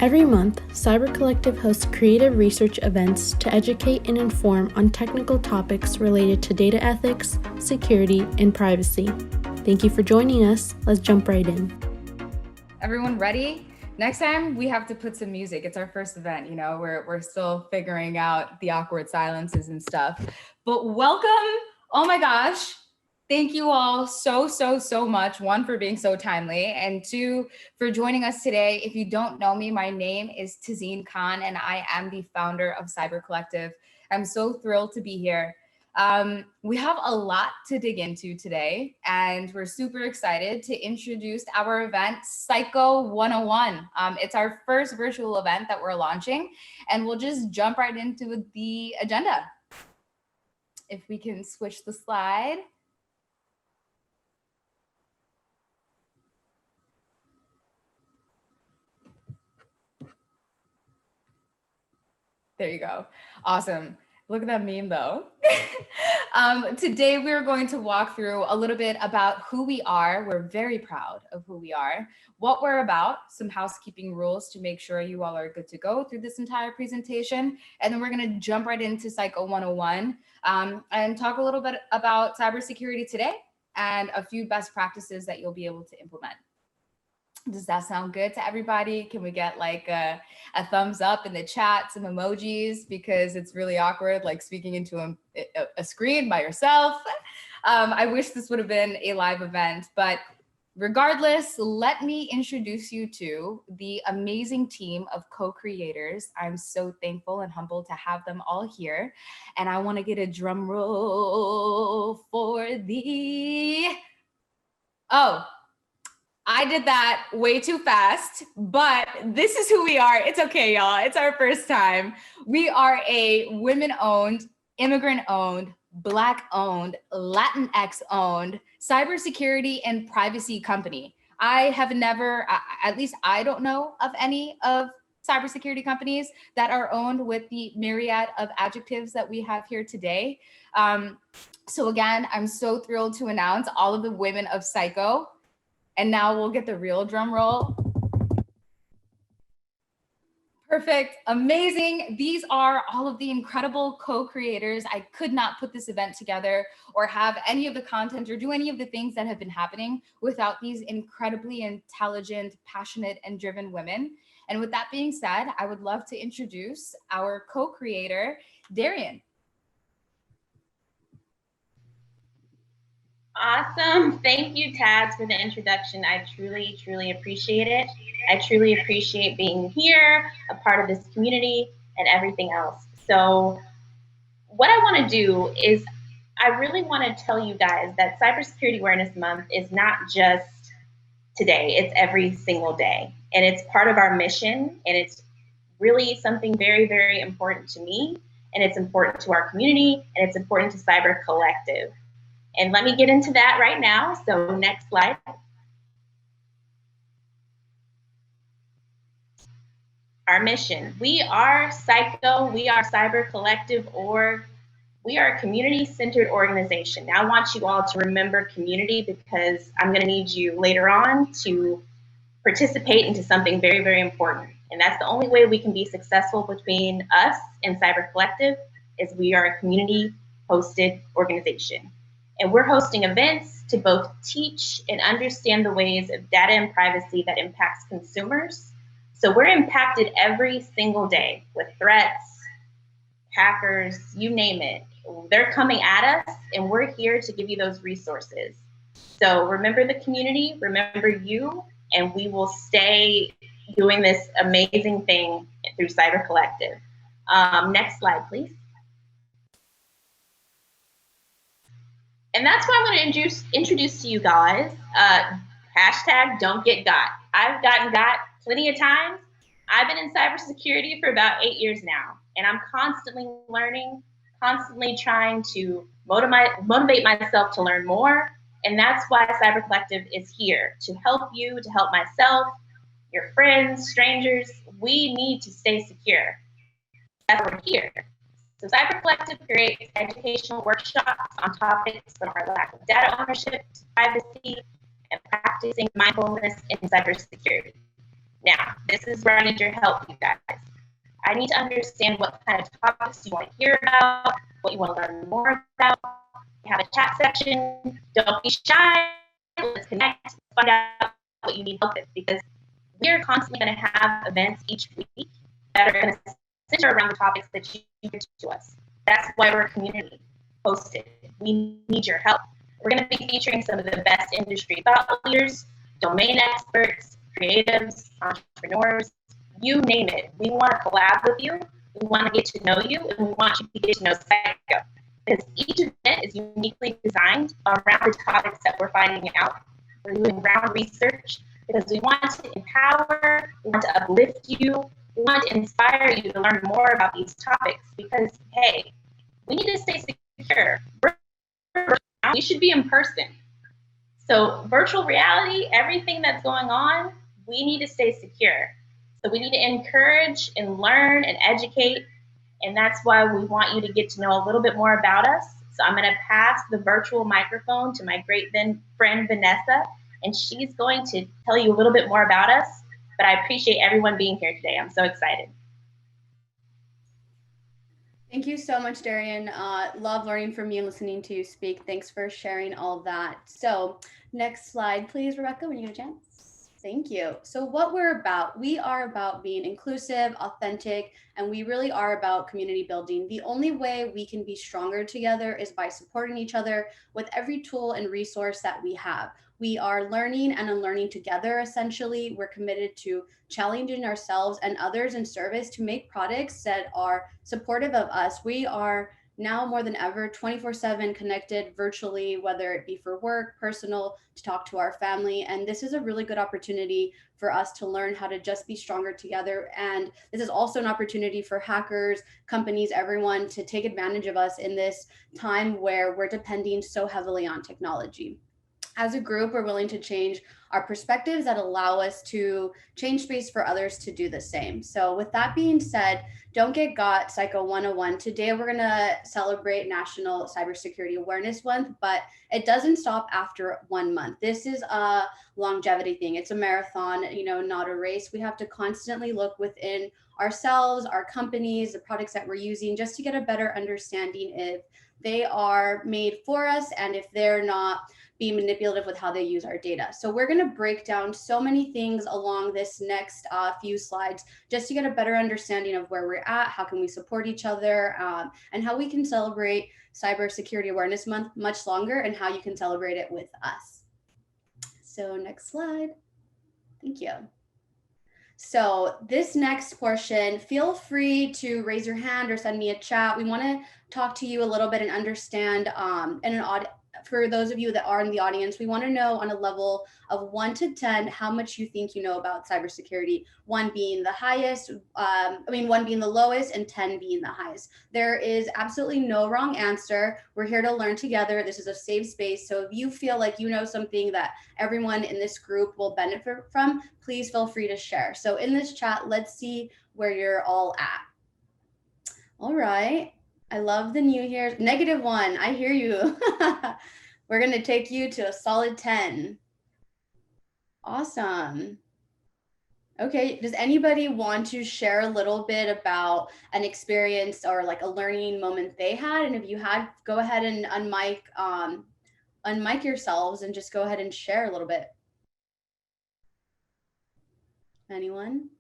Every month, Cyber Collective hosts creative research events to educate and inform on technical topics related to data ethics, security, and privacy. Thank you for joining us. Let's jump right in. Everyone ready? Next time we have to put some music. It's our first event, we're still figuring out the awkward silences and stuff. But welcome. Oh my gosh. Thank you all so much. One, for being so timely, and two, for joining us today. If you don't know me, my name is Tazeen Khan, and I am the founder of Cyber Collective. I'm so thrilled to be here. We have a lot to dig into today, and we're super excited to introduce our event, CyCo 101. It's our first virtual event that we're launching, and we'll just jump right into the agenda. If we can switch the slide. There you go. Awesome. Look at that meme though. Today we're going to walk through a little bit about who we are. We're very proud of who we are, what we're about, some housekeeping rules to make sure you all are good to go through this entire presentation. And then we're going to jump right into CyCo 101 and talk a little bit about cybersecurity today and a few best practices that you'll be able to implement. Does that sound good to everybody? Can we get like a thumbs up in the chat, some emojis, because it's really awkward, like speaking into a screen by yourself. I wish this would have been a live event, but regardless, let me introduce you to the amazing team of co-creators. I'm so thankful and humbled to have them all here. And I want to get a drum roll for I did that way too fast, but this is who we are. It's okay, y'all. It's our first time. We are a women-owned, immigrant-owned, Black-owned, Latinx-owned cybersecurity and privacy company. I have never, at least I don't know of any of cybersecurity companies that are owned with the myriad of adjectives that we have here today. So again, I'm so thrilled to announce all of the women of CyCo. And now we'll get the real drum roll. Perfect, amazing. These are all of the incredible co-creators. I could not put this event together or have any of the content or do any of the things that have been happening without these incredibly intelligent, passionate, and driven women. And with that being said, I would love to introduce our co-creator, Darian. Awesome. Thank you, Taz, for the introduction. I truly appreciate it. I truly appreciate being here, a part of this community, and everything else. So what I want to do is I really want to tell you guys that Cybersecurity Awareness Month is not just today. It's every single day. And it's part of our mission. And it's really something very important to me. And it's important to our community. And it's important to Cyber Collective. And let me get into that right now. So next slide. Our mission. We are CyCo, we are Cyber Collective org. We are a community-centered organization. Now I want you all to remember community because I'm gonna need you later on to participate into something very important. And that's the only way we can be successful between us and Cyber Collective is we are a community-hosted organization. And we're hosting events to both teach and understand the ways of data and privacy that impacts consumers. So we're impacted every single day with threats, hackers, you name it. They're coming at us and we're here to give you those resources. So remember the community, remember you, and we will stay doing this amazing thing through Cyber Collective. Next slide, please. And that's why I'm going to introduce to you guys hashtag DontGetGot. I've gotten got plenty of times. I've been in cybersecurity for about 8 years now, and I'm constantly learning, constantly trying to motivate myself to learn more. And that's why Cyber Collective is here to help you, to help myself, your friends, strangers. We need to stay secure. That's why we're here. So Cyber Collective creates educational workshops on topics from our lack of data ownership to privacy and practicing mindfulness in cybersecurity. Now, this is where I need your help, you guys. I need to understand what kind of topics you want to hear about, what you want to learn more about. We have a chat section. Don't be shy. Let's connect. Find out what you need help with, because we're constantly going to have events each week that are going to center around the topics that you give to us. That's why we're community hosted. We need your help. We're going to be featuring some of the best industry thought leaders, domain experts, creatives, entrepreneurs, you name it. We want to collab with you. We want to get to know you, and we want you to get to know CyCo. Because each event is uniquely designed around the topics that we're finding out. We're doing ground research because we want to empower, we want to uplift you, we want to inspire you to learn more about these topics. Because, hey, we need to stay secure. We should be in person. So virtual reality, everything that's going on, we need to stay secure. So we need to encourage and learn and educate. And that's why we want you to get to know a little bit more about us. So I'm going to pass the virtual microphone to my great friend, Vanessa, and she's going to tell you a little bit more about us. But I appreciate everyone being here today. I'm so excited. Thank you so much, Darian. Love learning from you and listening to you speak. Thanks for sharing all that. So next slide, please, Rebecca, when you get a chance. Thank you. So what we're about, we are about being inclusive, authentic, and we really are about community building. The only way we can be stronger together is by supporting each other with every tool and resource that we have. We are learning and unlearning together, essentially. We're committed to challenging ourselves and others in service to make products that are supportive of us. We are now more than ever 24/7 connected virtually, whether it be for work, personal, to talk to our family. And this is a really good opportunity for us to learn how to just be stronger together. And this is also an opportunity for hackers, companies, everyone to take advantage of us in this time where we're depending so heavily on technology. As a group, we're willing to change our perspectives that allow us to change space for others to do the same. So with that being said, DontGetGot CyCo 101. Today, we're going to celebrate National Cybersecurity Awareness Month, but it doesn't stop after 1 month. This is a longevity thing. It's a marathon, not a race. We have to constantly look within ourselves, our companies, the products that we're using, just to get a better understanding if they are made for us and if they're not being manipulative with how they use our data. So we're going to break down so many things along this next few slides just to get a better understanding of where we're at, how can we support each other, and how we can celebrate Cybersecurity Awareness Month much longer, and how you can celebrate it with us. So next slide. Thank you. So this next portion, feel free to raise your hand or send me a chat. We want to talk to you a little bit and understand, for those of you that are in the audience, we want to know on a level of 1 to 10 how much you think you know about cybersecurity. 1 being the highest, 1 being the lowest, and 10 being the highest. There is absolutely no wrong answer. We're here to learn together. This is a safe space. So if you feel like you know something that everyone in this group will benefit from, please feel free to share. So in this chat, let's see where you're all at. All right. I love the new here. -1, I hear you. We're going to take you to a solid 10. Awesome. Okay, does anybody want to share a little bit about an experience or like a learning moment they had? And if you had, go ahead and unmic yourselves and just go ahead and share a little bit. Anyone?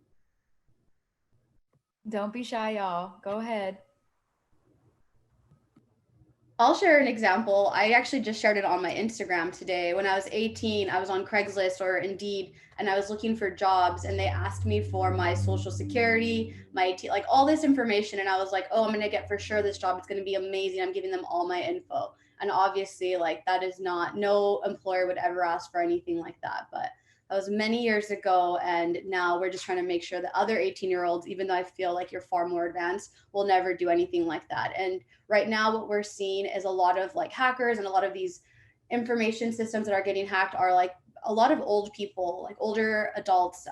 Don't be shy, y'all. Go ahead. I'll share an example. I actually just shared it on my Instagram today. When I was 18, I was on Craigslist or Indeed, and I was looking for jobs, and they asked me for my social security, like all this information. And I was like, oh, I'm going to get for sure this job. It's going to be amazing. I'm giving them all my info. And obviously, like, that is not, no employer would ever ask for anything like that. But that was many years ago, and now we're just trying to make sure that other 18-year-olds, even though I feel like you're far more advanced, will never do anything like that. And right now what we're seeing is a lot of like hackers, and a lot of these information systems that are getting hacked are like a lot of old people, like older adults,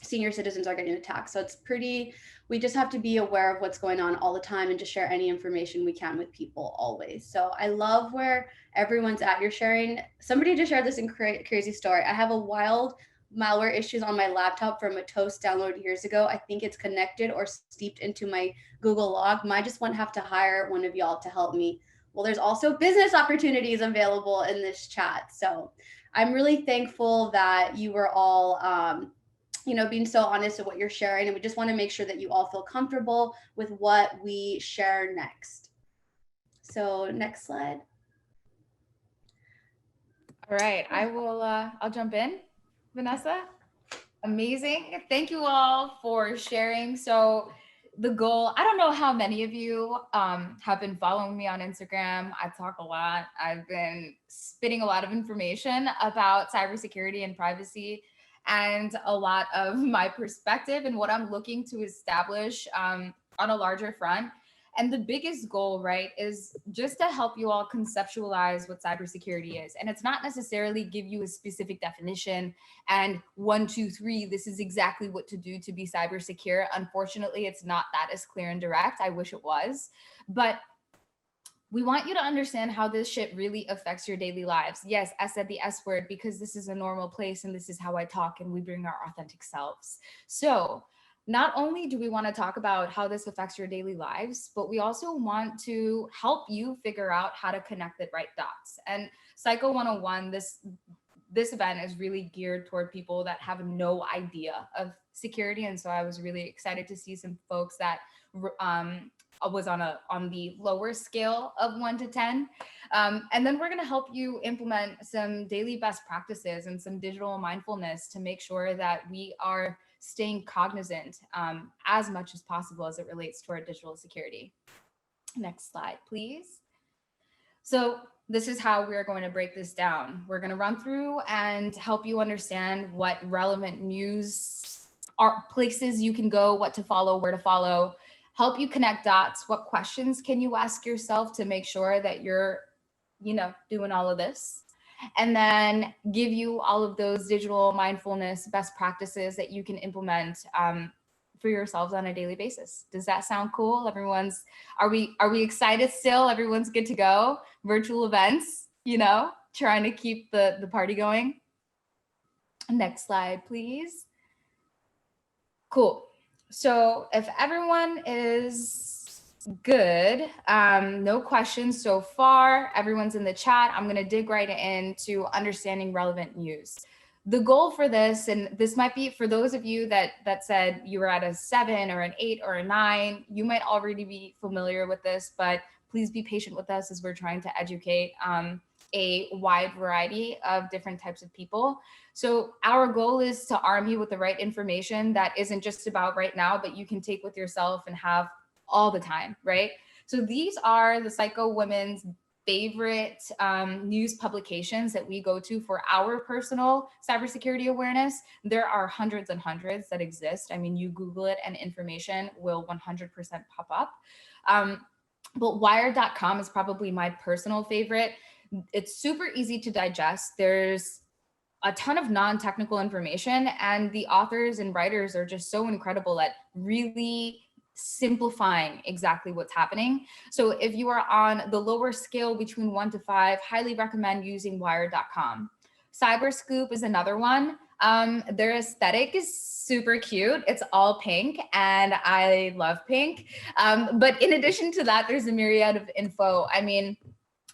senior citizens are getting attacked. So it's pretty, we just have to be aware of what's going on all the time and just share any information we can with people always. So I love where everyone's at. You're sharing, somebody just shared this crazy story. I have a wild malware issues on my laptop from a toast download years ago. I think it's connected or steeped into my Google log. Might just want to have to hire one of y'all to help me. Well, there's also business opportunities available in this chat. So I'm really thankful that you were all, being so honest with what you're sharing. And we just want to make sure that you all feel comfortable with what we share next. So next slide. All right, I'll jump in, Vanessa. Amazing. Thank you all for sharing. So the goal, I don't know how many of you have been following me on Instagram. I talk a lot. I've been spitting a lot of information about cybersecurity and privacy and a lot of my perspective and what I'm looking to establish on a larger front. And the biggest goal, right, is just to help you all conceptualize what cybersecurity is. And it's not necessarily give you a specific definition and 1, 2, 3, this is exactly what to do to be cyber secure. Unfortunately, it's not that as clear and direct. I wish it was. But we want you to understand how this shit really affects your daily lives. Yes, I said the S word because this is a normal place and this is how I talk and we bring our authentic selves. So not only do we want to talk about how this affects your daily lives, but we also want to help you figure out how to connect the right dots. And CyCo 101, this event is really geared toward people that have no idea of security. And so I was really excited to see some folks that was on the lower scale of 1 to 10. And then we're going to help you implement some daily best practices and some digital mindfulness to make sure that we are staying cognizant as much as possible as it relates to our digital security. Next slide, please. So this is how we're going to break this down. We're going to run through and help you understand what relevant news are, places you can go, what to follow, where to follow, help you connect dots. What questions can you ask yourself to make sure that you're, doing all of this? And then give you all of those digital mindfulness best practices that you can implement for yourselves on a daily basis. Does that sound cool? Are we excited still? Everyone's good to go? Virtual events, trying to keep the party going. Next slide, please. Cool. So if everyone is good, no questions so far, everyone's in the chat, I'm going to dig right into understanding relevant news. The goal for this, and this might be for those of you that said you were at a 7 or an 8 or a 9, you might already be familiar with this, but please be patient with us as we're trying to educate a wide variety of different types of people. So our goal is to arm you with the right information that isn't just about right now, but you can take with yourself and have all the time, right? So these are the CyCo Women's favorite news publications that we go to for our personal cybersecurity awareness. There are hundreds and hundreds that exist. I mean, you Google it and information will 100% pop up. But wired.com is probably my personal favorite. It's super easy to digest. There's a ton of non-technical information, and the authors and writers are just so incredible at really simplifying exactly what's happening. So if you are on the lower scale between 1 to 5, highly recommend using wired.com. Cyberscoop is another one. Their aesthetic is super cute. It's all pink and I love pink. But in addition to that, there's a myriad of info. I mean,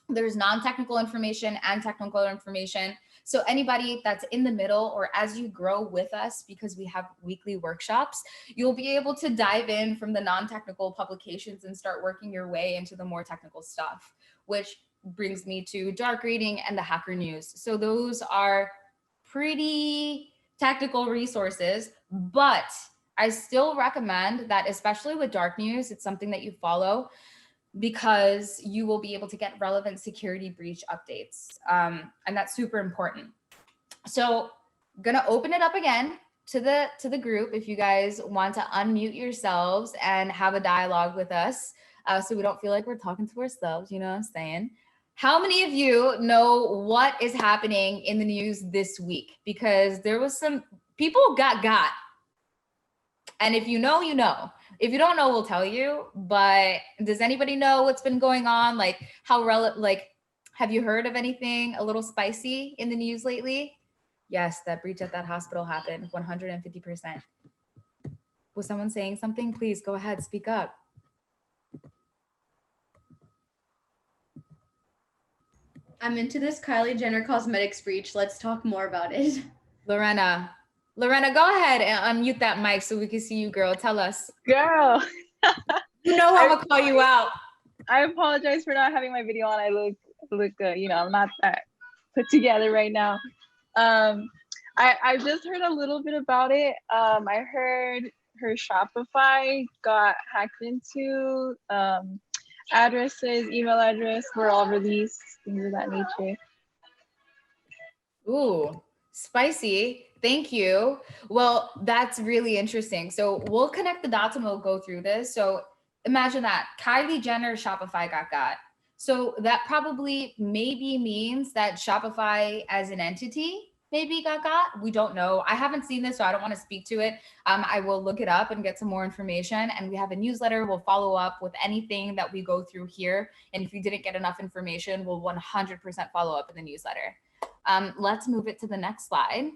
there's non-technical information and technical information. So anybody that's in the middle, or as you grow with us, because we have weekly workshops, you'll be able to dive in from the non-technical publications and start working your way into the more technical stuff, which brings me to dark reading and the hacker news. So those are pretty technical resources, but I still recommend that, especially with dark news, it's something that you follow, because you will be able to get relevant security breach updates. And that's super important. So I'm gonna open it up again to the group if you guys want to unmute yourselves and have a dialogue with us, so we don't feel like we're talking to ourselves, you know what I'm saying? How many of you know what is happening in the news this week? Because there was some people got. And if you know, you know. If you don't know, we'll tell you. But does anybody know what's been going on? Like have you heard of anything a little spicy in the news lately? Yes, that breach at that hospital happened, 150%. Was someone saying something? Please go ahead, speak up. I'm into this Kylie Jenner cosmetics breach. Let's talk more about it. Lorena, go ahead and unmute that mic so we can see you, girl. Tell us. Girl, You know I'm gonna call you out. I apologize for not having my video on. I look good. You know, I'm not that put together right now. I just heard a little bit about it. I heard her Shopify got hacked into. Addresses, email address were all released, things of that nature. Ooh, spicy. Thank you. Well, that's really interesting. So we'll connect the dots and we'll go through this. So imagine that Kylie Jenner Shopify got. So that probably maybe means that Shopify as an entity maybe got. We don't know. I haven't seen this, so I don't want to speak to it. I will look it up and get some more information. And we have a newsletter. We'll follow up with anything that we go through here. And if you didn't get enough information, we'll 100% follow up in the newsletter. Let's move it to the next slide.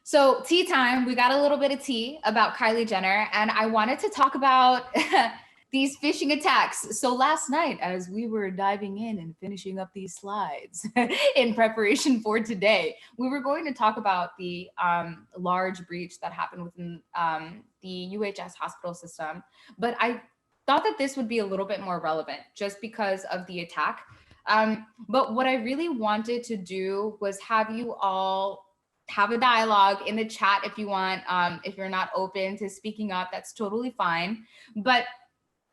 So tea time, we got a little bit of tea about Kylie Jenner, and I wanted to talk about these phishing attacks. So last night, as we were diving in and finishing up these slides in preparation for today, we were going to talk about the large breach that happened within the UHS hospital system. But I thought that this would be a little bit more relevant just because of the attack. But what I really wanted to do was have you all have a dialogue in the chat if you want. If you're not open to speaking up, that's totally fine. But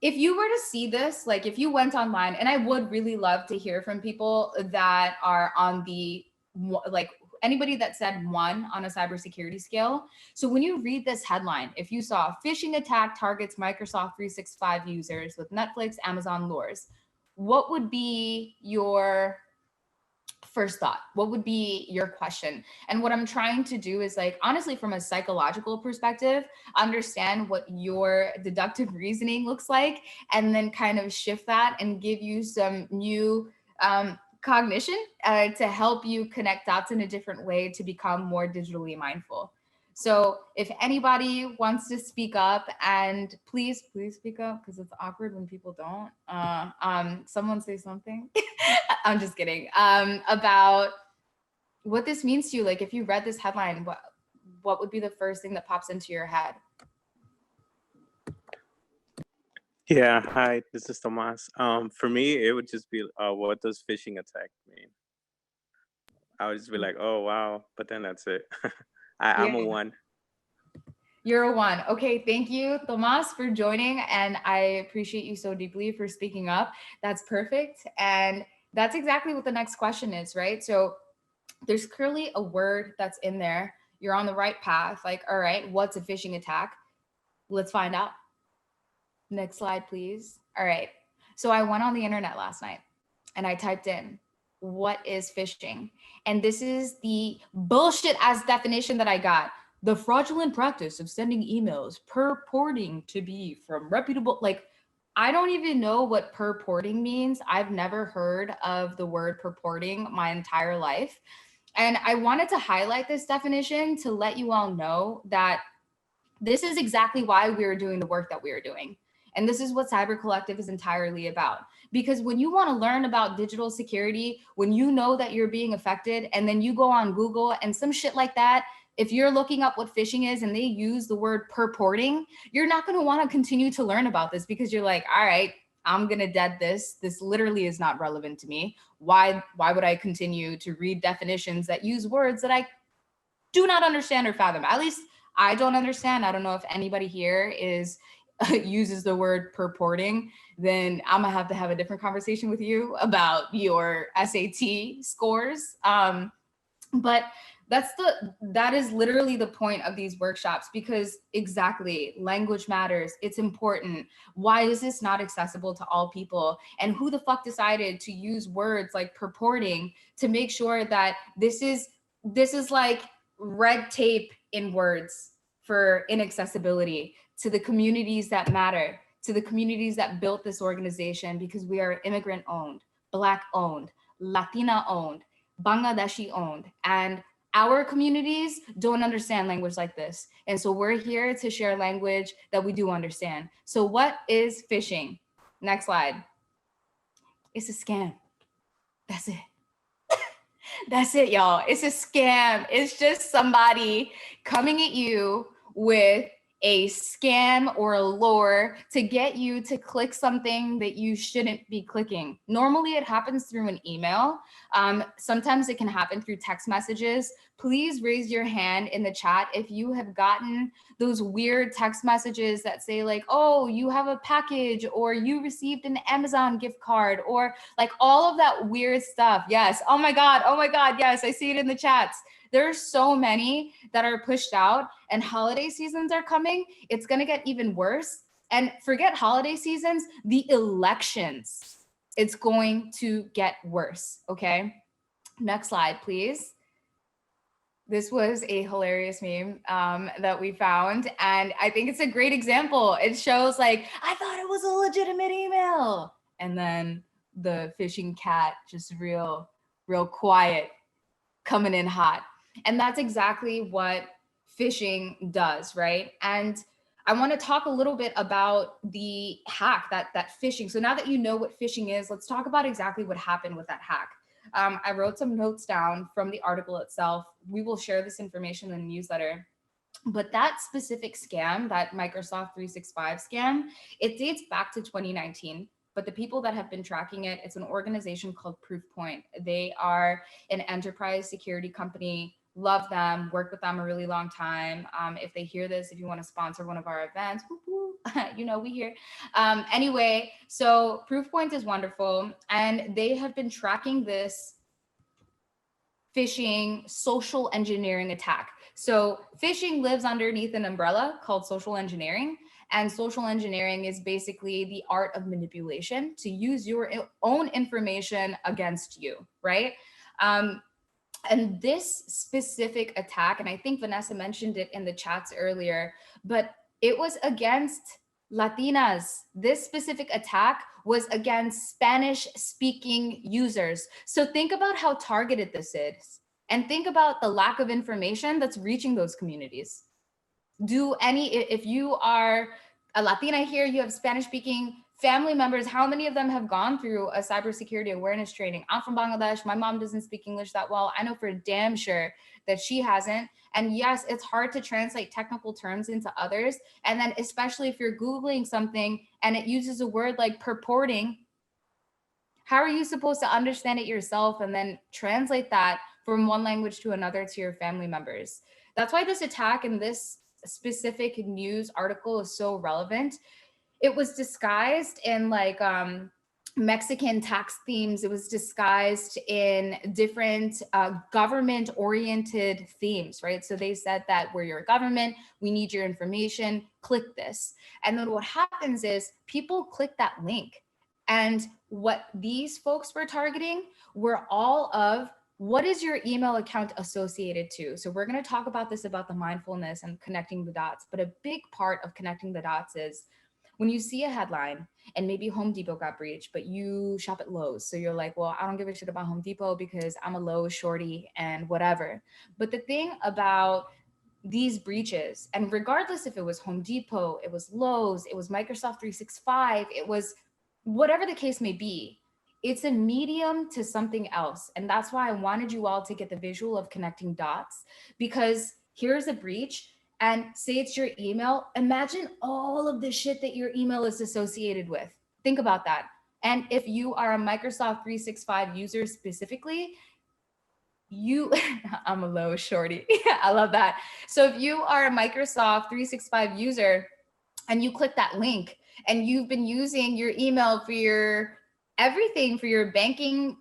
if you were to see this, like if you went online, and I would really love to hear from people that are on the, like anybody that said 1 on a cybersecurity scale. So when you read this headline, if you saw phishing attack targets Microsoft 365 users with Netflix, Amazon lures, what would be your first thought? What would be your question? And what I'm trying to do is, like, honestly, from a psychological perspective, understand what your deductive reasoning looks like, and then kind of shift that and give you some new cognition to help you connect dots in a different way to become more digitally mindful. So if anybody wants to speak up, and please speak up, because it's awkward when people don't. Someone say something. I'm just kidding. About what this means to you. Like if you read this headline, what would be the first thing that pops into your head? Yeah, hi, this is Tomas. For me, it would just be, what does phishing attack mean? I would just be like, oh, wow, but then that's it. I'm a 1. You're a 1. Okay, thank you, Tomas, for joining. And I appreciate you so deeply for speaking up. That's perfect. And that's exactly what the next question is, right? So there's clearly a word that's in there. You're on the right path. Like, all right, what's a phishing attack? Let's find out. Next slide, please. All right. So I went on the internet last night and I typed in, what is phishing? And this is the bullshit ass definition that I got. The fraudulent practice of sending emails purporting to be from reputable, like, I don't even know what purporting means. I've never heard of the word purporting my entire life. And I wanted to highlight this definition to let you all know that this is exactly why we're doing the work that we're doing. And this is what Cyber Collective is entirely about. Because when you want to learn about digital security, when you know that you're being affected, and then you go on Google and some shit like that, if you're looking up what phishing is and they use the word purporting, you're not going to want to continue to learn about this because you're like, all right, I'm going to dead this. This literally is not relevant to me. Why would I continue to read definitions that use words that I do not understand or fathom? At least I don't understand. I don't know if anybody here uses the word purporting. Then I'm gonna have to have a different conversation with you about your SAT scores. But that is literally the point of these workshops, because exactly, language matters. It's important. Why is this not accessible to all people? And who the fuck decided to use words like purporting to make sure that this is like red tape in words for inaccessibility to the communities that matter, to the communities that built this organization, because we are immigrant owned, Black owned, Latina owned, Bangladeshi owned. And our communities don't understand language like this. And so we're here to share language that we do understand. So what is phishing? Next slide. It's a scam. That's it. That's it, y'all. It's a scam. It's just somebody coming at you with a scam or a lure to get you to click something that you shouldn't be clicking. Normally, it happens through an email. Sometimes it can happen through text messages. Please raise your hand in the chat if you have gotten those weird text messages that say like, oh, you have a package, or you received an Amazon gift card, or like all of that weird stuff. Yes. Oh my God. Yes, I see it in the chats. There's so many that are pushed out, and holiday seasons are coming. It's going to get even worse. And forget holiday seasons, the elections, it's going to get worse. Okay. Next slide, please. This was a hilarious meme that we found, and I think it's a great example. It shows like, I thought it was a legitimate email. And then the phishing cat just real quiet, coming in hot. And that's exactly what phishing does, right? And I want to talk a little bit about the hack, that phishing. So now that you know what phishing is, let's talk about exactly what happened with that hack. I wrote some notes down from the article itself. We will share this information in the newsletter. But that specific scam, that Microsoft 365 scam, it dates back to 2019. But the people that have been tracking it, it's an organization called Proofpoint. They are an enterprise security company. Love them, worked with them a really long time. If they hear this, if you want to sponsor one of our events, you know, we here. Anyway, so Proofpoint is wonderful. And they have been tracking this phishing social engineering attack. So phishing lives underneath an umbrella called social engineering. And social engineering is basically the art of manipulation to use your own information against you, right? And this specific attack, and I think Vanessa mentioned it in the chats earlier, but it was against Latinas. This specific attack was against Spanish-speaking users. So think about how targeted this is, and think about the lack of information that's reaching those communities. If you are a Latina here, you have Spanish-speaking family members, how many of them have gone through a cybersecurity awareness training? I'm from Bangladesh. My mom doesn't speak English that well. I know for damn sure that she hasn't. And yes, it's hard to translate technical terms into others. And then especially if you're Googling something and it uses a word like purporting, how are you supposed to understand it yourself and then translate that from one language to another to your family members? That's why this attack in this specific news article is so relevant. It was disguised in like Mexican tax themes. It was disguised in different government-oriented themes, right? So they said that we're your government, we need your information, click this. And then what happens is people click that link. And what these folks were targeting were all of, what is your email account associated to? So we're going to talk about this, about the mindfulness and connecting the dots. But a big part of connecting the dots is when you see a headline and maybe Home Depot got breached, but you shop at Lowe's. So you're like, well, I don't give a shit about Home Depot because I'm a Lowe's shorty and whatever. But the thing about these breaches, and regardless if it was Home Depot, it was Lowe's, it was Microsoft 365, it was whatever the case may be, it's a medium to something else. And that's why I wanted you all to get the visual of connecting dots, because here's a breach. And say it's your email, imagine all of the shit that your email is associated with. Think about that. And if you are a Microsoft 365 user specifically, I'm a low shorty. I love that. So if you are a Microsoft 365 user and you click that link and you've been using your email for your everything, for your banking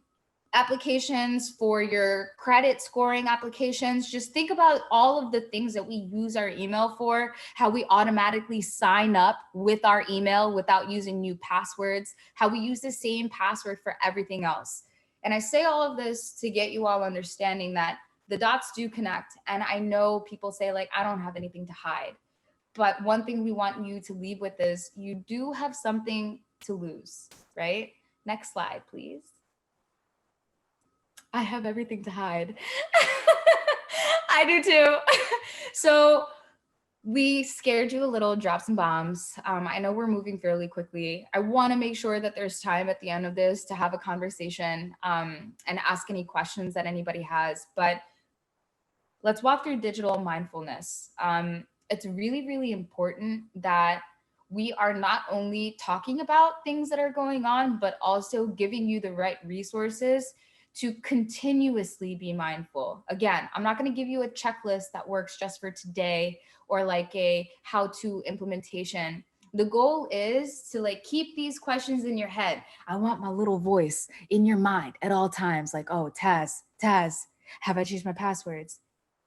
applications, for your credit scoring applications, just think about all of the things that we use our email for, how we automatically sign up with our email without using new passwords, how we use the same password for everything else. And I say all of this to get you all understanding that the dots do connect. And I know people say like, I don't have anything to hide. But one thing we want you to leave with is you do have something to lose, right? Next slide, please. I have everything to hide. I do too. So we scared you a little, dropped some bombs. I know we're moving fairly quickly. I want to make sure that there's time at the end of this to have a conversation and ask any questions that anybody has. But let's walk through digital mindfulness. It's really, really important that we are not only talking about things that are going on, but also giving you the right resources to continuously be mindful. Again, I'm not going to give you a checklist that works just for today or like a how-to implementation. The goal is to like keep these questions in your head. I want my little voice in your mind at all times. Like, oh, Taz, have I changed my passwords?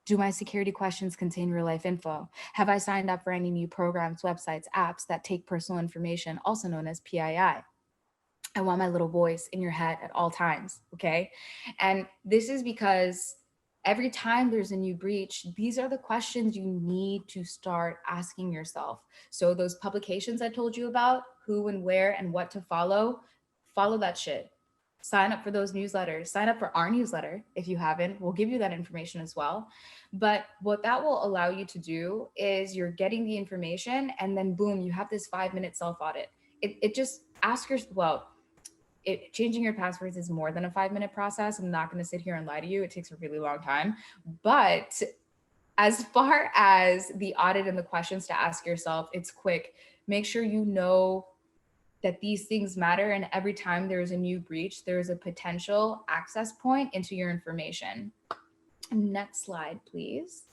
Do my security questions contain real life info? Have I signed up for any new programs, websites, apps that take personal information, also known as PII? I want my little voice in your head at all times, okay? And this is because every time there's a new breach, these are the questions you need to start asking yourself. So those publications I told you about, who and where and what to follow that shit. Sign up for those newsletters. Sign up for our newsletter if you haven't. We'll give you that information as well. But what that will allow you to do is you're getting the information and then boom, you have this 5-minute self-audit. It just ask yourself, changing your passwords is more than a 5-minute process. I'm not going to sit here and lie to you. It takes a really long time. But as far as the audit and the questions to ask yourself, it's quick. Make sure you know that these things matter. And every time there is a new breach, there is a potential access point into your information. Next slide, please.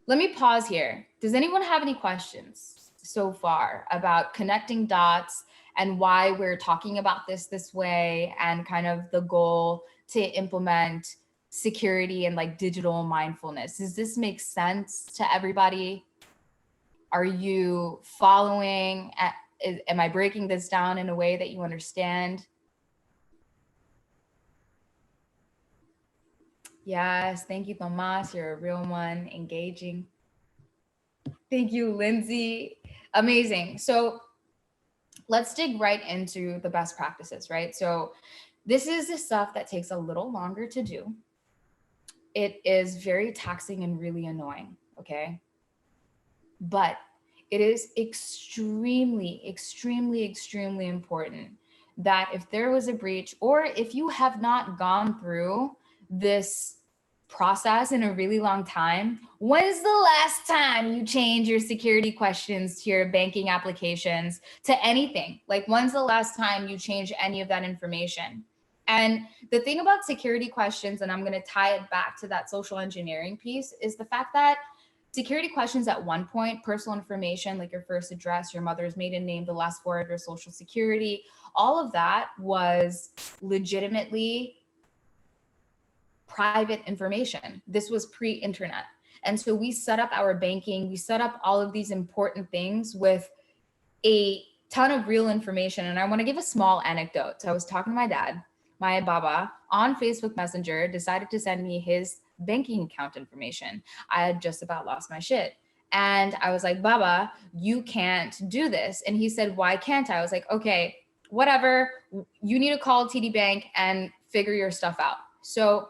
Let me pause here. Does anyone have any questions so far about connecting dots and why we're talking about this way and kind of the goal to implement security and like digital mindfulness? Does this make sense to everybody? Are you following? Am I breaking this down in a way that you understand? Yes, thank you, Tomas. You're a real one, engaging. Thank you, Lindsay. Amazing. So let's dig right into the best practices, right? So this is the stuff that takes a little longer to do. It is very taxing and really annoying, okay? But it is extremely, extremely, extremely important that if there was a breach or if you have not gone through this process in a really long time, when's the last time you changed your security questions to your banking applications to anything? Like, when's the last time you changed any of that information? And the thing about security questions, and I'm going to tie it back to that social engineering piece, is the fact that security questions at one point, personal information like your first address, your mother's maiden name, the last four of your social security, all of that was legitimately private information. This was pre-internet. And so we set up our banking, we set up all of these important things with a ton of real information. And I want to give a small anecdote. So I was talking to my dad, my baba, on Facebook Messenger, decided to send me his banking account information. I had just about lost my shit. And I was like, Baba, you can't do this. And he said, why can't I? I was like, okay, whatever. You need to call TD Bank and figure your stuff out. So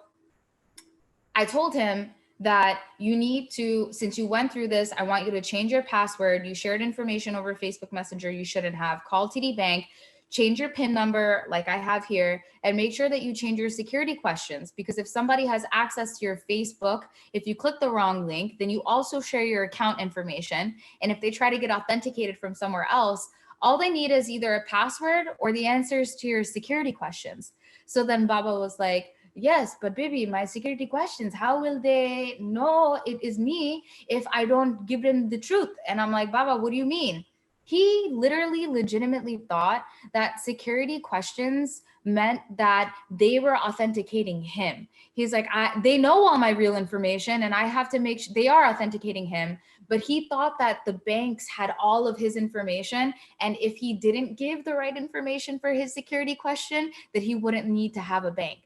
I told him that you need to, since you went through this, I want you to change your password. You shared information over Facebook Messenger you shouldn't have. Call TD Bank, change your PIN number like I have here, and make sure that you change your security questions. Because if somebody has access to your Facebook, if you click the wrong link, then you also share your account information. And if they try to get authenticated from somewhere else, all they need is either a password or the answers to your security questions. So then Baba was like, yes, but baby, my security questions, how will they know it is me if I don't give them the truth? And I'm like, Baba, what do you mean? He literally legitimately thought that security questions meant that they were authenticating him. He's like, they know all my real information and I have to make sure they are authenticating him. But he thought that the banks had all of his information. And if he didn't give the right information for his security question, that he wouldn't need to have a bank.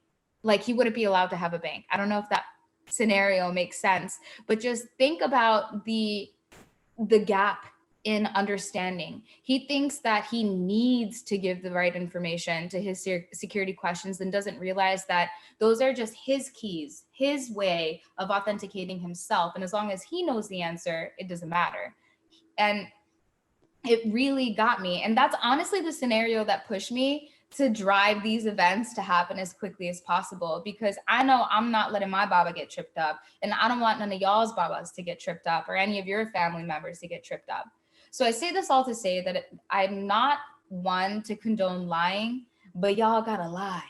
Like he wouldn't be allowed to have a bank. I don't know if that scenario makes sense, but just think about the gap in understanding. He thinks that he needs to give the right information to his security questions and doesn't realize that those are just his keys, his way of authenticating himself. And as long as he knows the answer, it doesn't matter. And it really got me. And that's honestly the scenario that pushed me to drive these events to happen as quickly as possible, because I know I'm not letting my baba get tripped up, and I don't want none of y'all's babas to get tripped up or any of your family members to get tripped up. So I say this all to say that I'm not one to condone lying, but y'all gotta lie.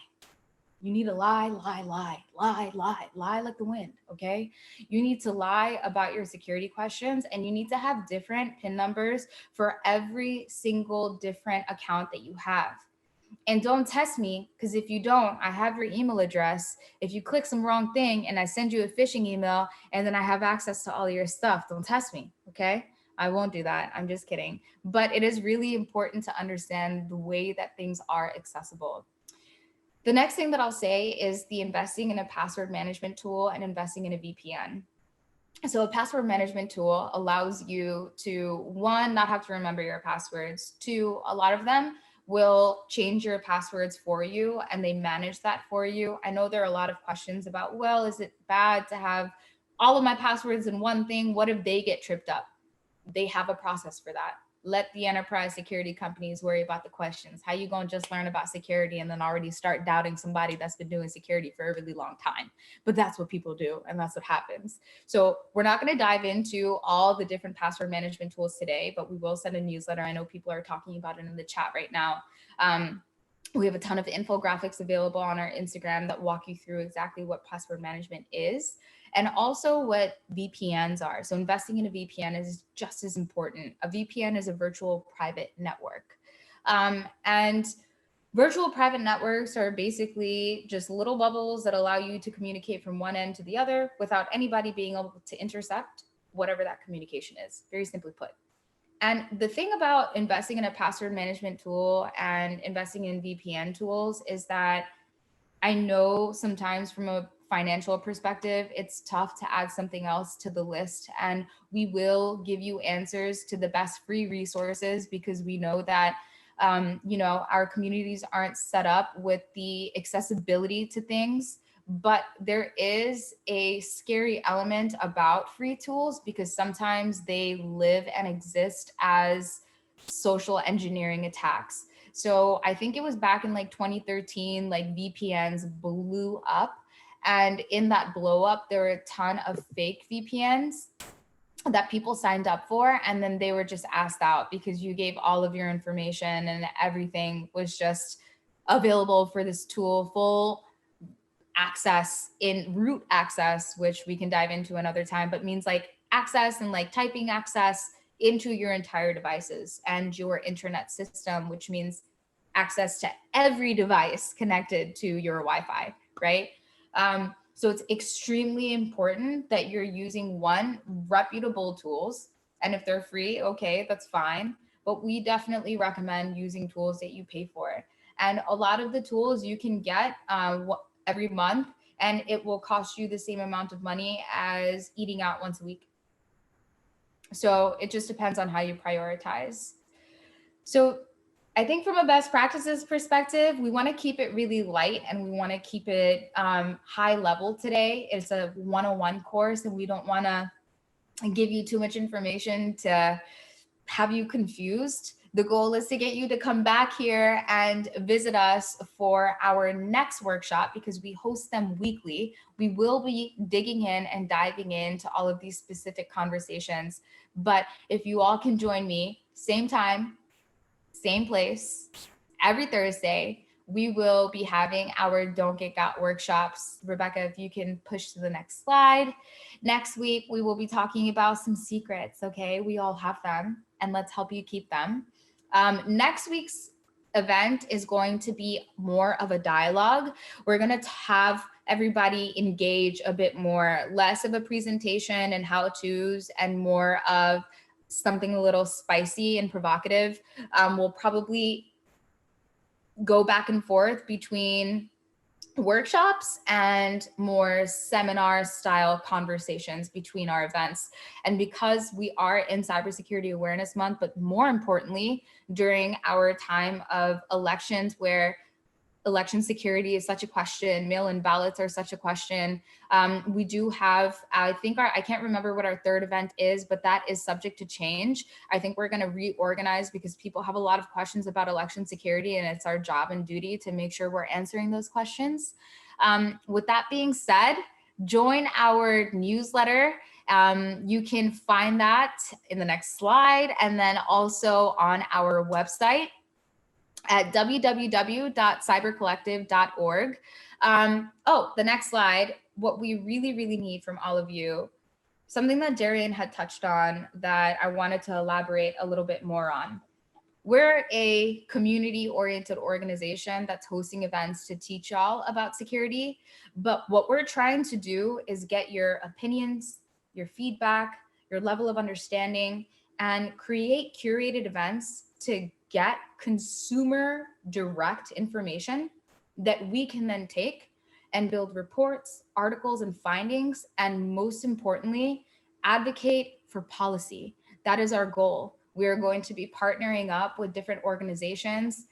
You need to lie like the wind, okay? You need to lie about your security questions, and you need to have different PIN numbers for every single different account that you have. And don't test me, because if you don't, I have your email address. If you click some wrong thing and I send you a phishing email and then I have access to all your stuff, don't test me, okay? I won't do that. I'm just kidding. But it is really important to understand the way that things are accessible. The next thing that I'll say is the investing in a password management tool and investing in a VPN. So a password management tool allows you to, one, not have to remember your passwords. Two, a lot of them will change your passwords for you and they manage that for you. I know there are a lot of questions about, well, is it bad to have all of my passwords in one thing? What if they get tripped up? They have a process for that. Let the enterprise security companies worry about the questions. How you gonna just learn about security and then already start doubting somebody that's been doing security for a really long time? But that's what people do, and that's what happens. So we're not gonna dive into all the different password management tools today, but we will send a newsletter. I know people are talking about it in the chat right now. We have a ton of infographics available on our Instagram that walk you through exactly what password management is and also what VPNs are. So investing in a VPN is just as important. A VPN is a virtual private network. And virtual private networks are basically just little bubbles that allow you to communicate from one end to the other without anybody being able to intercept whatever that communication is, very simply put. And the thing about investing in a password management tool and investing in VPN tools is that I know sometimes from a financial perspective, it's tough to add something else to the list. And we will give you answers to the best free resources because we know that our communities aren't set up with the accessibility to things. But there is a scary element about free tools because sometimes they live and exist as social engineering attacks. So I think it was back in like 2013, like VPNs blew up. And in that blow up, there were a ton of fake VPNs that people signed up for. And then they were just asked out because you gave all of your information and everything was just available for this tool, full access in root access, which we can dive into another time, but means like access and like typing access into your entire devices and your internet system, which means access to every device connected to your Wi-Fi, right? So it's extremely important that you're using one, reputable tools. And if they're free, okay, that's fine. But we definitely recommend using tools that you pay for. And a lot of the tools you can get every month, and it will cost you the same amount of money as eating out once a week. So it just depends on how you prioritize. So I think from a best practices perspective, we want to keep it really light and we want to keep it high level today. It's a 101 course and we don't want to give you too much information to have you confused. The goal is to get you to come back here and visit us for our next workshop because we host them weekly. We will be digging in and diving into all of these specific conversations. But if you all can join me, same time, same place, every Thursday, we will be having our Don't Get Got workshops. Rebecca, if you can push to the next slide. Next week, we will be talking about some secrets, okay? We all have them, and let's help you keep them. Next week's event is going to be more of a dialogue. We're going to have everybody engage a bit more, less of a presentation and how-tos and more of something a little spicy and provocative. We'll probably go back and forth between workshops and more seminar style conversations between our events. And because we are in Cybersecurity Awareness Month, but more importantly, during our time of elections where election security is such a question, mail-in ballots are such a question. We do have, I think I can't remember what our third event is, but that is subject to change. I think we're gonna reorganize because people have a lot of questions about election security, and it's our job and duty to make sure we're answering those questions. With that being said, join our newsletter. You can find that in the next slide, and then also on our website at www.cybercollective.org. The next slide, what we really, really need from all of you, something that Darian had touched on that I wanted to elaborate a little bit more on. We're a community-oriented organization that's hosting events to teach y'all about security, but what we're trying to do is get your opinions, your feedback, your level of understanding, and create curated events to get consumer direct information that we can then take and build reports, articles, and findings, and most importantly, advocate for policy. That is our goal. We are going to be partnering up with different organizations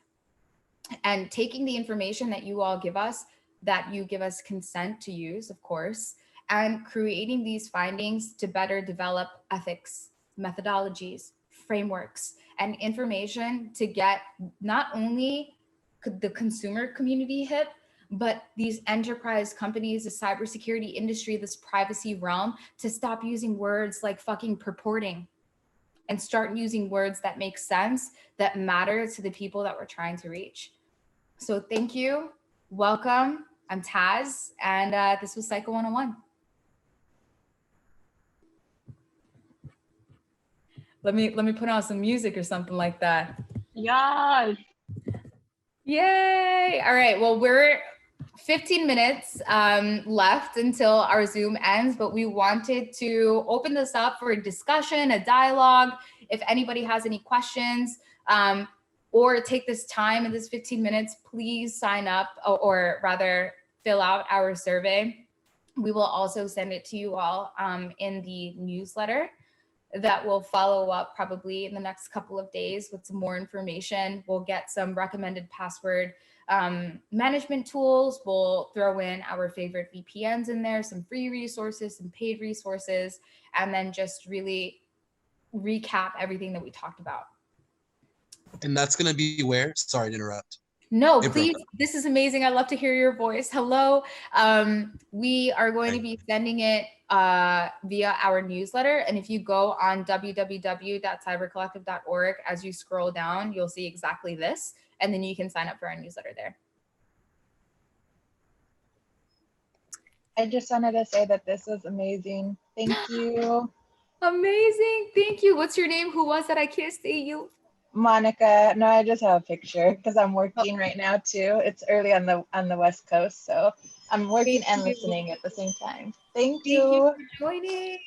and taking the information that you all give us, that you give us consent to use, of course, and creating these findings to better develop ethics, methodologies, frameworks, and information to get not only the consumer community hip, but these enterprise companies, the cybersecurity industry, this privacy realm, to stop using words like fucking purporting and start using words that make sense, that matter to the people that we're trying to reach. So thank you, welcome. I'm Taz, and this was CyCo 101. Let me put on some music or something like that. Yes. Yay! All right. Well, we're 15 minutes left until our Zoom ends, but we wanted to open this up for a discussion, a dialogue. If anybody has any questions, or take this time in this 15 minutes, please sign up, or rather fill out our survey. We will also send it to you all in the newsletter that will follow up probably in the next couple of days with some more information. We'll get some recommended password management tools. We'll throw in our favorite VPNs in there, some free resources, some paid resources, and then just really recap everything that we talked about. And that's going to be where? Sorry to interrupt. No, please. This is amazing. I love to hear your voice. Hello. We are going to be sending it via our newsletter. And if you go on www.cybercollective.org, as you scroll down, you'll see exactly this. And then you can sign up for our newsletter there. I just wanted to say that this was amazing. Thank you. Amazing. Thank you. What's your name? Who was that? I can't see you. Monica. No, I just have a picture because I'm working right now too. It's early on the West Coast, so I'm working and listening at the same time. Thank you. Thank you for joining.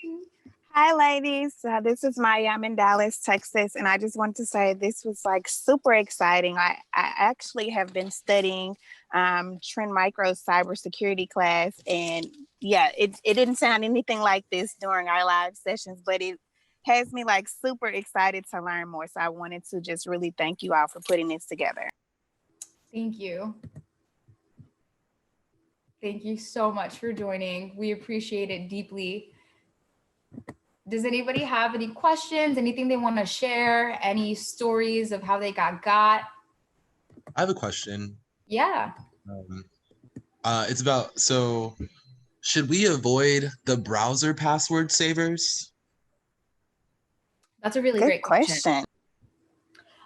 Hi, ladies. This is Maya. I'm in Dallas, Texas, and I just want to say this was like super exciting. I actually have been studying Trend Micro's cybersecurity class, and yeah, it didn't sound anything like this during our live sessions, but it has me like super excited to learn more. So I wanted to just really thank you all for putting this together. Thank you. Thank you so much for joining. We appreciate it deeply. Does anybody have any questions, anything they want to share, any stories of how they got? I have a question. Yeah. It's about, so should we avoid the browser password savers? That's a really great question.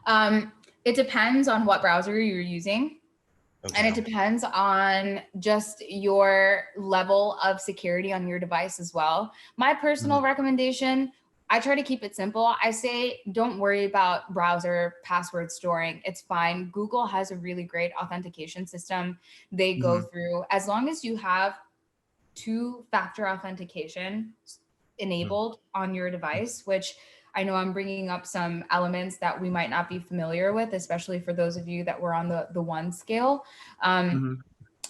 It depends on what browser you're using. Okay. And it depends on just your level of security on your device as well. My personal recommendation, I try to keep it simple. I say, don't worry about browser password storing. It's fine. Google has a really great authentication system. They go through, as long as you have two-factor authentication enabled on your device, which I know I'm bringing up some elements that we might not be familiar with, especially for those of you that were on the one scale.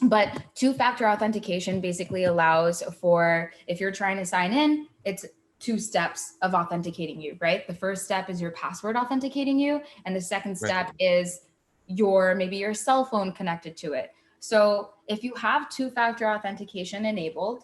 But two-factor authentication basically allows for, if you're trying to sign in, it's 2 steps of authenticating you, right? The first step is your password authenticating you. And the second step is maybe your cell phone connected to it. So if you have two-factor authentication enabled,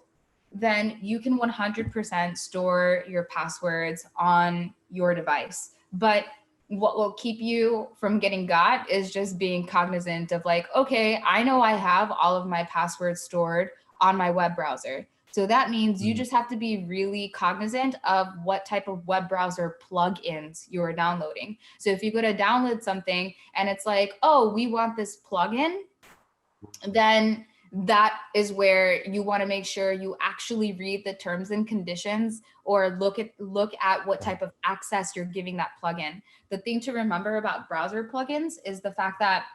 then you can 100% store your passwords on your device. But what will keep you from getting got is just being cognizant of like, okay, I know I have all of my passwords stored on my web browser. So that means you just have to be really cognizant of what type of web browser plugins you're downloading. So if you go to download something and it's like, oh, we want this plugin, then that is where you want to make sure you actually read the terms and conditions or look at what type of access you're giving that plugin. The thing to remember about browser plugins is the fact that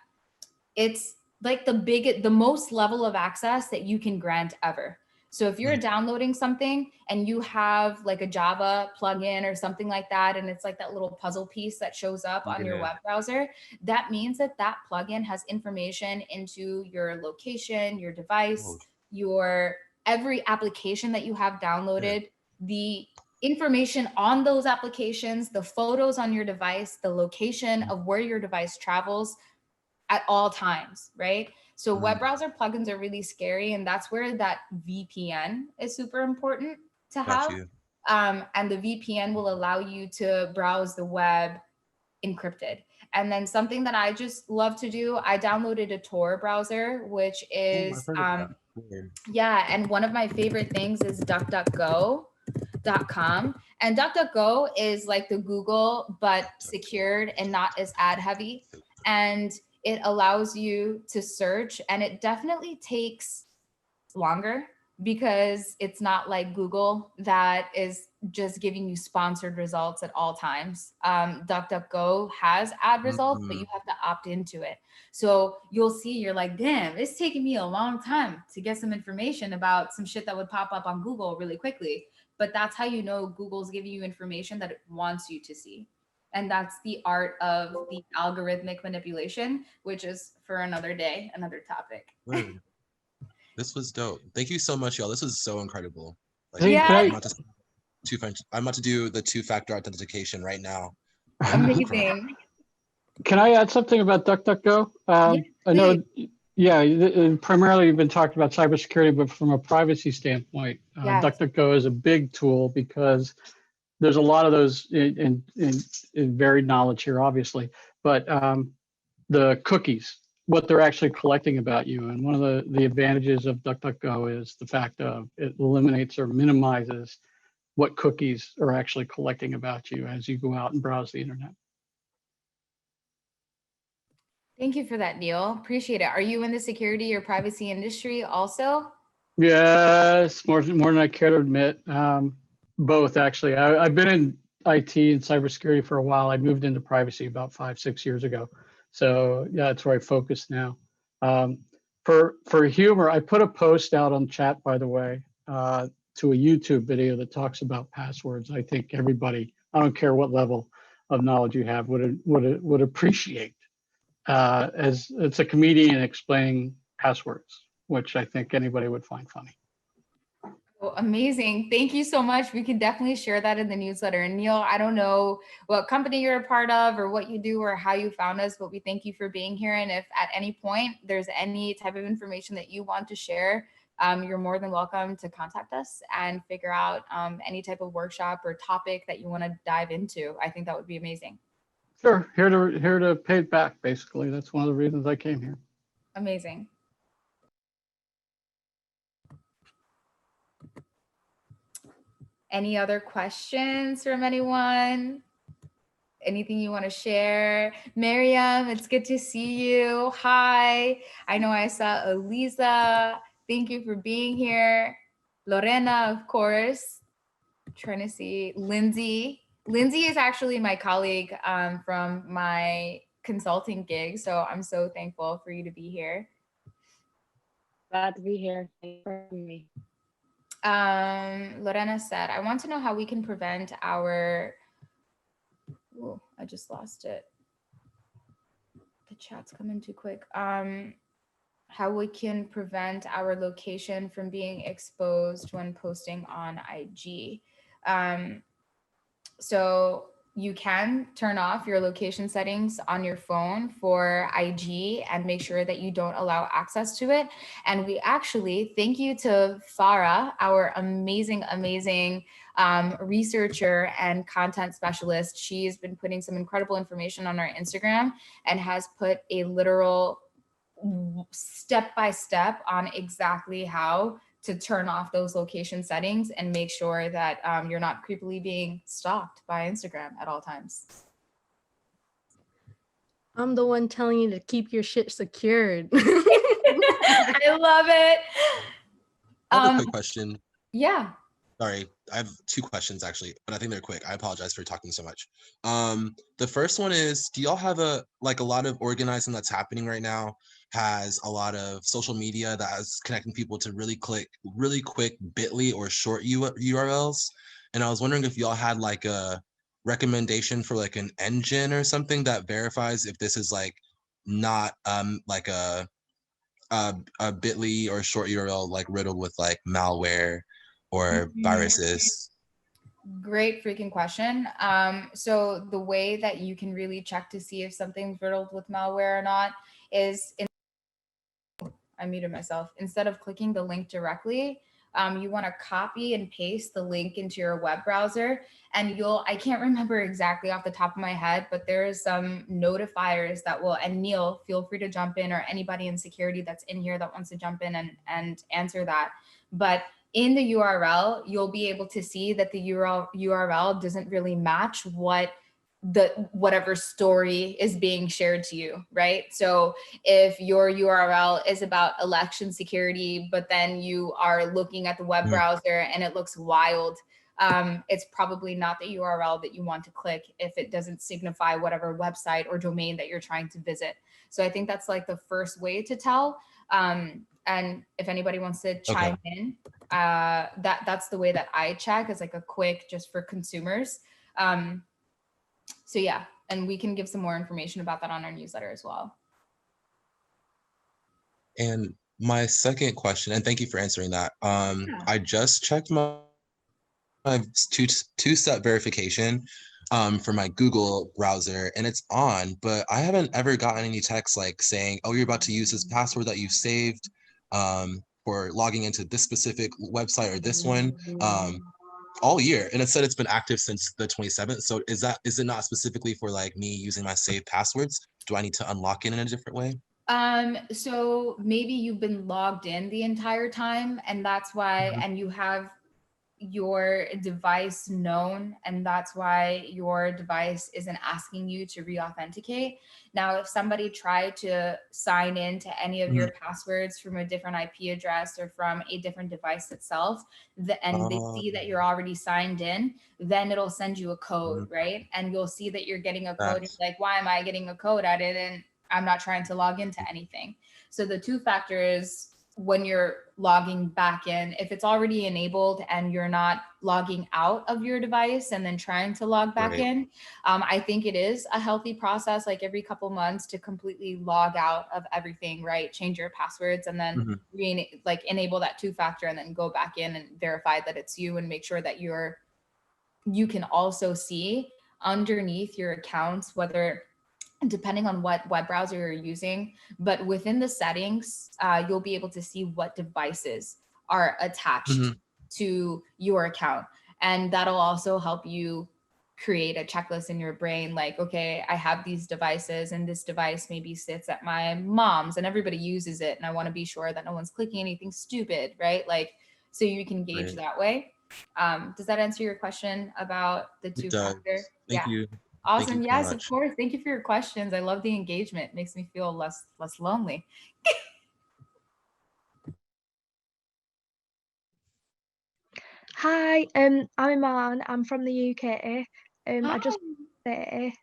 it's like the most level of access that you can grant ever. So if you're downloading something and you have like a Java plugin or something like that, and it's like that little puzzle piece that shows up on your web browser, that means that that plugin has information into your location, your device, your every application that you have downloaded, the information on those applications, the photos on your device, the location of where your device travels at all times, right? So web browser plugins are really scary, and that's where that VPN is super important to have. And the VPN will allow you to browse the web encrypted. And then something that I just love to do, I downloaded a Tor browser, which is, yeah, and one of my favorite things is DuckDuckGo.com. And DuckDuckGo is like the Google, but secured and not as ad heavy. And it allows you to search, and it definitely takes longer because it's not like Google that is just giving you sponsored results at all times. DuckDuckGo has ad results, but you have to opt into it. So you'll see, you're like, damn, it's taking me a long time to get some information about some shit that would pop up on Google really quickly. But that's how you know Google's giving you information that it wants you to see. And that's the art of the algorithmic manipulation, which is for another day, another topic. This was dope. Thank you so much, y'all. This was so incredible. Like, Hey, I'm about to do the two-factor authentication right now. Amazing. Can I add something about DuckDuckGo? I know, primarily you've been talking about cybersecurity, but from a privacy standpoint, DuckDuckGo is a big tool because there's a lot of those in varied knowledge here, obviously, but the cookies, what they're actually collecting about you. And one of the advantages of DuckDuckGo is the fact of it eliminates or minimizes what cookies are actually collecting about you as you go out and browse the internet. Thank you for that, Neil. Appreciate it. Are you in the security or privacy industry also? Yes, more than I care to admit. Both, actually. I've been in IT and cybersecurity for a while. I moved into privacy about 5-6 years ago. So yeah, that's where I focus now. For humor, I put a post out on chat, by the way, to a YouTube video that talks about passwords. I think everybody, I don't care what level of knowledge you have, would appreciate as it's a comedian explaining passwords, which I think anybody would find funny. Oh, amazing. Thank you so much. We can definitely share that in the newsletter. And Neil, I don't know what company you're a part of or what you do or how you found us, but we thank you for being here. And if at any point there's any type of information that you want to share, you're more than welcome to contact us and figure out any type of workshop or topic that you want to dive into. I think that would be amazing. Sure, here to pay it back, basically. That's one of the reasons I came here. Amazing. Any other questions from anyone? Anything you want to share? Miriam, it's good to see you. Hi. I know I saw Eliza. Thank you for being here. Lorena, of course. I'm trying to see. Lindsay. Lindsay is actually my colleague from my consulting gig. So I'm so thankful for you to be here. Glad to be here. Thanks for having me. Lorena said, I want to know how we can prevent our, oh, I just lost it. The chat's coming too quick. how we can prevent our location from being exposed when posting on IG. So you can turn off your location settings on your phone for IG and make sure that you don't allow access to it. And we actually, thank you to Farah, our amazing, amazing researcher and content specialist. She's been putting some incredible information on our Instagram and has put a literal step by step on exactly how to turn off those location settings and make sure that you're not creepily being stalked by Instagram at all times. I'm the one telling you to keep your shit secured. I love it. I have a quick question. Yeah. Sorry, I have two questions actually, but I think they're quick. I apologize for talking so much. The first one is, do y'all have a lot of organizing that's happening right now has a lot of social media that is connecting people to really quick bit.ly or short URLs? And I was wondering if y'all had like a recommendation for like an engine or something that verifies if this is like not like a bit.ly or short URL like riddled with like malware or viruses. Great freaking question. So the way that you can really check to see if something's riddled with malware or not is I muted myself. Instead of clicking the link directly, you want to copy and paste the link into your web browser, and I can't remember exactly off the top of my head, but there is some notifiers that will, and Neil, feel free to jump in, or anybody in security that's in here that wants to jump in and answer that. But in the URL, you'll be able to see that the URL doesn't really match whatever story is being shared to you, right? So if your URL is about election security, but then you are looking at the web browser and it looks wild, it's probably not the URL that you want to click if it doesn't signify whatever website or domain that you're trying to visit. So I think that's like the first way to tell. And if anybody wants to chime in, that's the way that I check, as like a quick, just for consumers. So yeah, and we can give some more information about that on our newsletter as well. And my second question, and thank you for answering that. I just checked my two-step verification for my Google browser, and it's on, but I haven't ever gotten any text like saying, oh, you're about to use this password that you saved for logging into this specific website or this one all year. And it said it's been active since the 27th. So is it not specifically for like me using my saved passwords? Do I need to unlock it in a different way? So maybe you've been logged in the entire time, and that's why, and you have your device known, and that's why your device isn't asking you to re-authenticate. Now, if somebody tried to sign in to any of your passwords from a different IP address or from a different device itself, and they see that you're already signed in, then it'll send you a code, right? And you'll see that you're getting a code. It's like, why am I getting a code? I'm not trying to log into anything. So the two-factor is when you're logging back in, if it's already enabled and you're not logging out of your device and then trying to log back in, I think it is a healthy process, like every couple months, to completely log out of everything, right? Change your passwords and then enable that two-factor and then go back in and verify that it's you, and make sure that you can also see underneath your accounts, whether, depending on what web browser you're using, but within the settings, you'll be able to see what devices are attached to your account. And that'll also help you create a checklist in your brain, like, okay, I have these devices and this device maybe sits at my mom's and everybody uses it, and I want to be sure that no one's clicking anything stupid, right? Like, so you can gauge that way. Does that answer your question about the two-factor? Thank you. Awesome. Yes, of course. Thank you for your questions. I love the engagement. It makes me feel less lonely. Hi, I'm Iman. I'm from the UK. I just say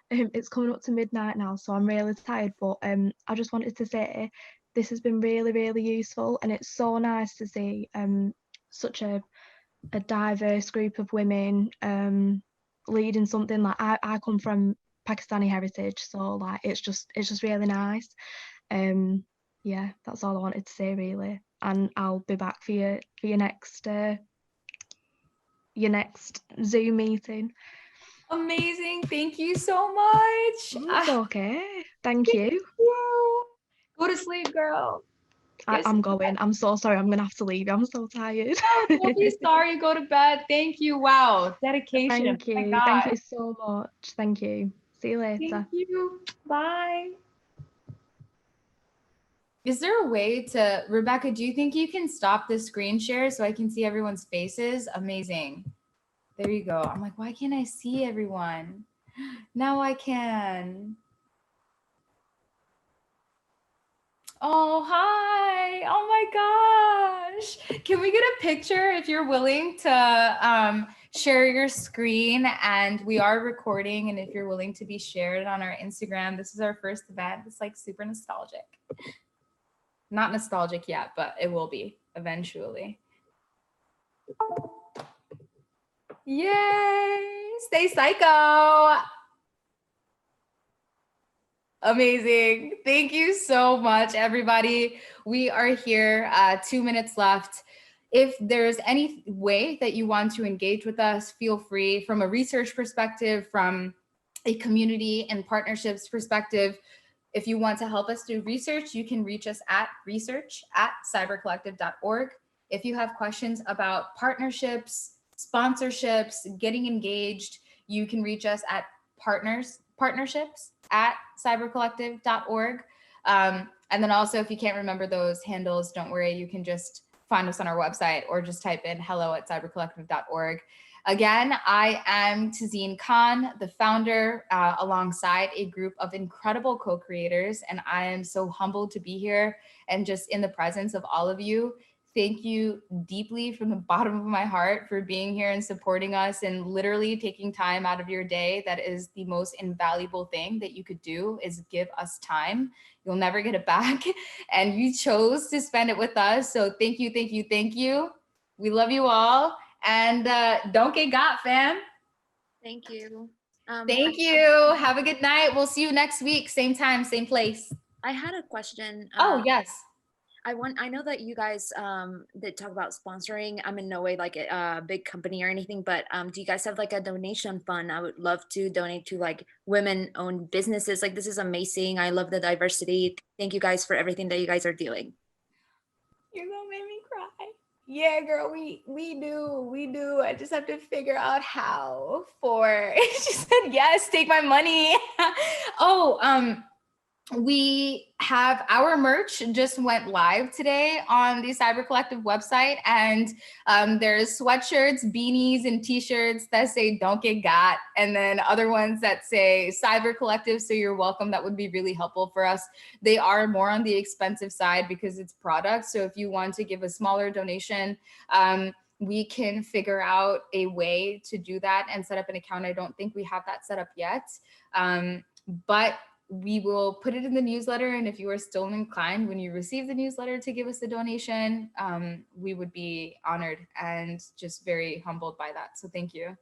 it's coming up to midnight now, so I'm really tired. But I just wanted to say this has been really, really useful, and it's so nice to see such a diverse group of women leading something. Like I come from Pakistani heritage, so like it's just really nice. Yeah, that's all I wanted to say really. And I'll be back for your next Zoom meeting. Amazing. Thank you so much. It's okay. Thank you. Go to sleep, girl. I'm going. I'm so sorry. I'm gonna have to leave. I'm so tired. No, don't be sorry. Go to bed. Thank you. Wow. Dedication. Thank Oh my you. God. Thank you so much. Thank you. See you later. Thank you. Bye. Is there a way to, Rebecca, do you think you can stop the screen share so I can see everyone's faces? Amazing. There you go. I'm like, why can't I see everyone? Now I can. Oh, hi. Oh my gosh. Can we get a picture if you're willing to share your screen? And we are recording. And if you're willing to be shared on our Instagram, this is our first event. It's like super nostalgic. Not nostalgic yet, but it will be eventually. Yay. Stay psycho. Amazing. Thank you so much, everybody. We are here, 2 minutes left. If there's any way that you want to engage with us, feel free. From a research perspective, from a community and partnerships perspective, if you want to help us do research, you can reach us at research@cybercollective.org. If you have questions about partnerships, sponsorships, getting engaged, you can reach us at partnerships@cybercollective.org. And then also, if you can't remember those handles, don't worry, you can just find us on our website or just type in hello@cybercollective.org. Again, I am Tazeen Khan, the founder, alongside a group of incredible co-creators, and I am so humbled to be here and just in the presence of all of you. Thank you deeply from the bottom of my heart for being here and supporting us and literally taking time out of your day. That is the most invaluable thing that you could do, is give us time. You'll never get it back. And you chose to spend it with us. So thank you, thank you, thank you. We love you all. And don't get got, fam. Thank you. Thank you. Have a good night. We'll see you next week. Same time, same place. I had a question. Oh, yes. I know that you guys that talk about sponsoring. I'm in no way like a big company or anything, but do you guys have like a donation fund? I would love to donate to like women-owned businesses. Like, this is amazing. I love the diversity. Thank you guys for everything that you guys are doing. You're gonna make me cry. Yeah, girl, we do. I just have to figure out how. She said, yes, take my money. We have our merch just went live today on the Cyber Collective website, and there's sweatshirts, beanies, and t-shirts that say "Don't Get Got," and then other ones that say Cyber Collective. So you're welcome. That would be really helpful for us. They are more on the expensive side because it's products. So if you want to give a smaller donation, we can figure out a way to do that and set up an account. I don't think we have that set up yet, but we will put it in the newsletter. And if you are still inclined when you receive the newsletter to give us a donation, we would be honored and just very humbled by that. So thank you.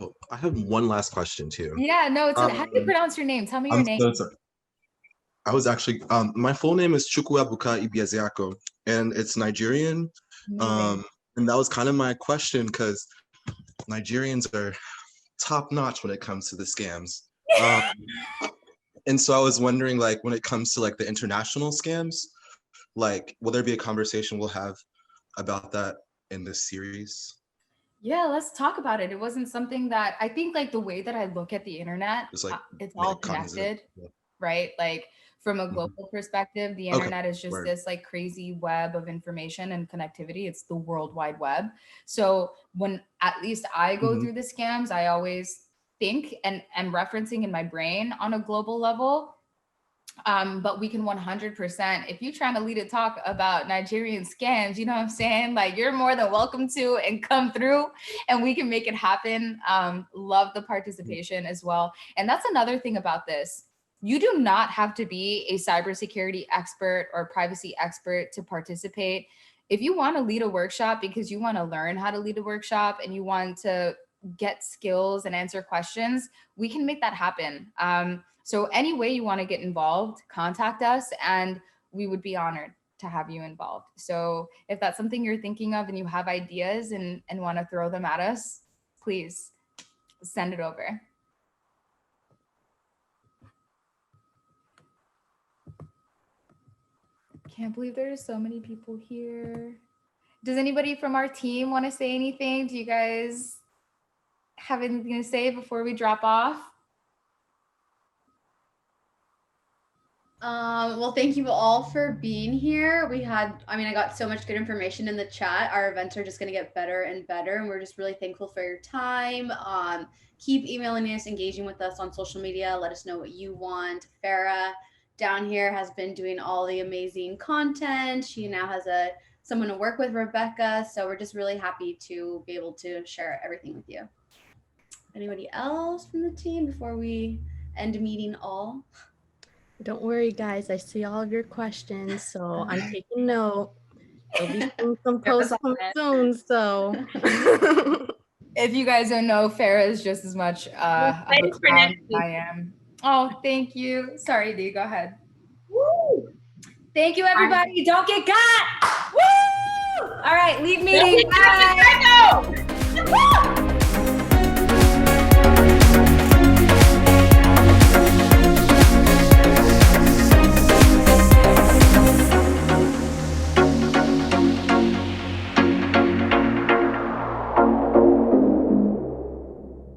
Oh, I have one last question too. Yeah, no, how do you pronounce your name? Tell me your name. So sorry. I was actually, my full name is Chukwuebuka Ibiaziako, and it's Nigerian. And that was kind of my question, because Nigerians are top notch when it comes to the scams. And so I was wondering, like, when it comes to like the international scams, like, will there be a conversation we'll have about that in this series? Yeah, let's talk about it. It wasn't something that I think, like, the way that I look at the internet, it's all connected, right? Like, from a global perspective, the internet is just this like crazy web of information and connectivity. It's the World Wide Web. So when at least I go through the scams, I always think and am referencing in my brain on a global level. But we can 100%, if you're trying to lead a talk about Nigerian scams, you know what I'm saying? Like, you're more than welcome to and come through and we can make it happen. Love the participation as well. And that's another thing about this. You do not have to be a cybersecurity expert or privacy expert to participate. If you want to lead a workshop because you want to learn how to lead a workshop and you want to get skills and answer questions, we can make that happen. So any way you want to get involved, contact us and we would be honored to have you involved. So if that's something you're thinking of and you have ideas and want to throw them at us, please send it over. Can't believe there's so many people here. Does anybody from our team want to say anything? Do you guys have anything to say before we drop off? Well, thank you all for being here. I got so much good information in the chat. Our events are just going to get better and better, and we're just really thankful for your time. Keep emailing us, engaging with us on social media. Let us know what you want. Farah down here has been doing all the amazing content. She now has someone to work with, Rebecca. So we're just really happy to be able to share everything with you. Anybody else from the team before we end meeting all? Don't worry, guys. I see all of your questions, so I'm taking note. There'll be some posts coming soon, so. If you guys don't know, Farah is just as much of a clown as I am. Oh, thank you. Sorry, Dee, go ahead. Woo! Thank you, everybody. Don't get got. Woo! All right, leave meeting. Bye.